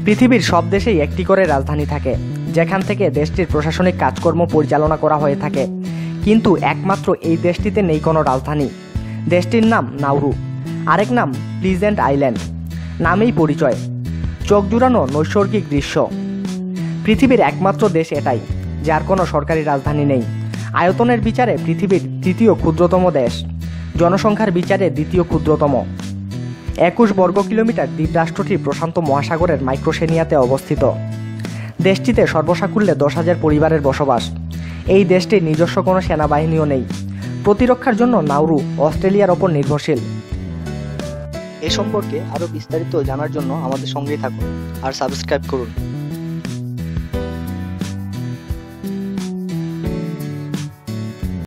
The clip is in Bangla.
পৃথিবীর সব দেশেই একটি করে রাজধানী থাকে, যেখান থেকে দেশটির প্রশাসনিক কাজকর্ম পরিচালনা করা হয়ে থাকে। কিন্তু একমাত্র এই দেশটিতে নেই কোনো রাজধানী। দেশটির নাম নাউরু, আরেক নাম প্লিজেন্ট আইল্যান্ড। নামেই পরিচয়, চোখ জুড়ানো নৈসর্গিক দৃশ্য। পৃথিবীর একমাত্র দেশ এটাই, যার কোনো সরকারি রাজধানী নেই। আয়তনের বিচারে পৃথিবীর তৃতীয় ক্ষুদ্রতম দেশ, জনসংখ্যার বিচারে দ্বিতীয় ক্ষুদ্রতম। 21 বর্গ কিলোমিটার দ্বীপরাষ্ট্রটি প্রশান্ত মহাসাগরের মাইক্রোনেশিয়াতে অবস্থিত। দেশটিতে সর্বসাকুল্যে 10,000 পরিবারের বসবাস। এই দেশটির নিজস্ব কোনো সেনাবাহিনীও নেই। প্রতিরক্ষার জন্য নাউরু অস্ট্রেলিয়ার ওপর নির্ভরশীল। এ সম্পর্কে আরও বিস্তারিত জানার জন্য আমাদের সঙ্গেই থাকুন আর সাবস্ক্রাইব করুন।